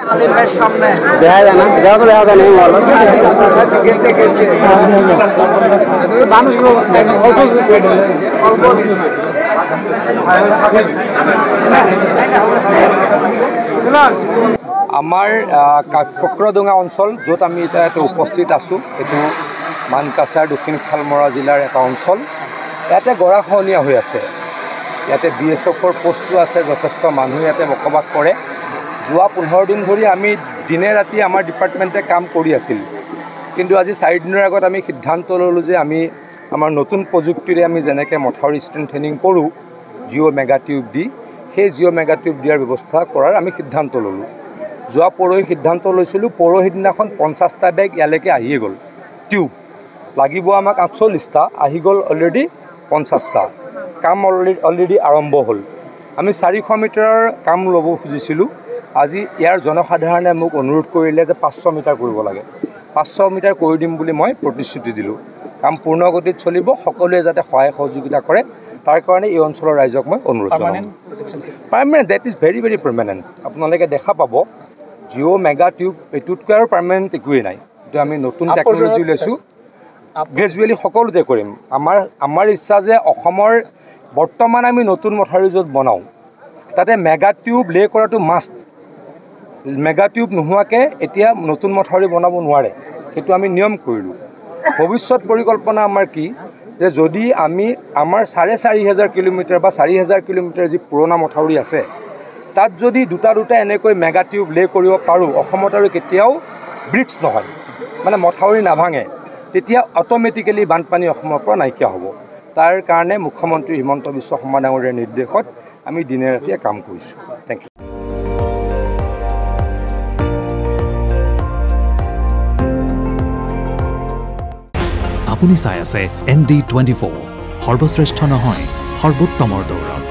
দেখা যায় না, দেখা তো দেখা যায় না মানুষগুলো আমাৰ কক্ৰডোঙা অঞ্চল য'ত আমি এতিয়া উপস্থিত আছোঁ, এইটো মানকাছাৰ দক্ষিণ শালমৰা জিলাৰ এটা অঞ্চল। ইয়াতে গৰাখহনীয়া হৈ আছে। ইয়াতে BSFৰ পোষ্টো আছে, যথেষ্ট মানুহ ইয়াতে বসবাস কৰে। যোৱা 15 দিন ধৰি আমি দিনে ৰাতি আমাৰ ডিপাৰ্টমেণ্টে কাম কৰি আছিল, কিন্তু আজি 4 দিনৰ আগত আমি সিদ্ধান্ত ল'লোঁ যে আমি আমাৰ নতুন প্ৰযুক্তিৰে আমি যেনেকৈ মথাউৰি ষ্ট্ৰেংথেনিং কৰোঁ জিঅ' মেগা টিউব দি, সেই জিঅ' মেগা টিউব দিয়াৰ ব্যৱস্থা কৰাৰ আমি সিদ্ধান্ত ল'লোঁ। যোৱা পৰহি সিদ্ধান্ত লৈছিলোঁ, পৰহি দিনাখন 50টা বেগ ইয়ালৈকে আহিয়ে গ'ল। টিউব লাগিব আমাক 48টা, আহি গ'ল অলৰেডি 50টা। কাম অলৰেডি আৰম্ভ হ'ল। আমি 400 মিটাৰৰ কাম ল'ব খুজিছিলোঁ। আজি ইয়াৰ জনসাধাৰণে মোক অনুৰোধ কৰিলে যে 500 মিটাৰ কৰিব লাগে। 500 মিটাৰ কৰি দিম বুলি মই প্ৰতিশ্ৰুতি দিলোঁ। কাম পূৰ্ণগতিত চলিব, সকলোৱে যাতে সহায় সহযোগিতা কৰে, তাৰ কাৰণে এই অঞ্চলৰ ৰাইজক মই অনুৰোধ জনাম। Permanent, date is very very permanent. আপোনালোকে দেখা পাব জিঅ' মেগা টিউব এইটোতকৈ আৰু পাৰ্মানেণ্ট একোৱেই নাই। এইটো আমি নতুন টেকন'লজি লৈছোঁ, গ্ৰেজুৱেলি সকলোতে কৰিম। আমাৰ ইচ্ছা যে অসমৰ বৰ্তমান আমি নতুন মথাউৰি য'ত বনাওঁ তাতে মেগা টিউব লে কৰাটো মাষ্ট। মেগা টিউব নোহোৱাকৈ এতিয়া নতুন মথাউৰি বনাব নোৱাৰে, সেইটো আমি নিয়ম কৰিলোঁ। ভৱিষ্যত পৰিকল্পনা আমাৰ কি, যে যদি আমি আমাৰ 4,500 কিলোমিটাৰ বা 4,000 কিলোমিটাৰ যি পুৰণা মথাউৰি আছে, তাত যদি দুটা এনেকৈ মেগা টিউব লে কৰিব পাৰোঁ, অসমত আৰু কেতিয়াও ব্ৰিক্স নহয়, মানে মথাউৰি নাভাঙে, তেতিয়া অট'মেটিকেলি বানপানী অসমৰ পৰা নাইকিয়া হ'ব। তাৰ কাৰণে মুখ্যমন্ত্ৰী হিমন্ত বিশ্ব শৰ্মা ডাঙৰীয়াৰ নিৰ্দেশত আমি দিনে ৰাতিয়ে কাম কৰিছোঁ। Thank you. আপুনি চাই আছে ND24, সৰ্বশ্ৰেষ্ঠ নহয় সৰ্বোত্তমৰ দৌৰ।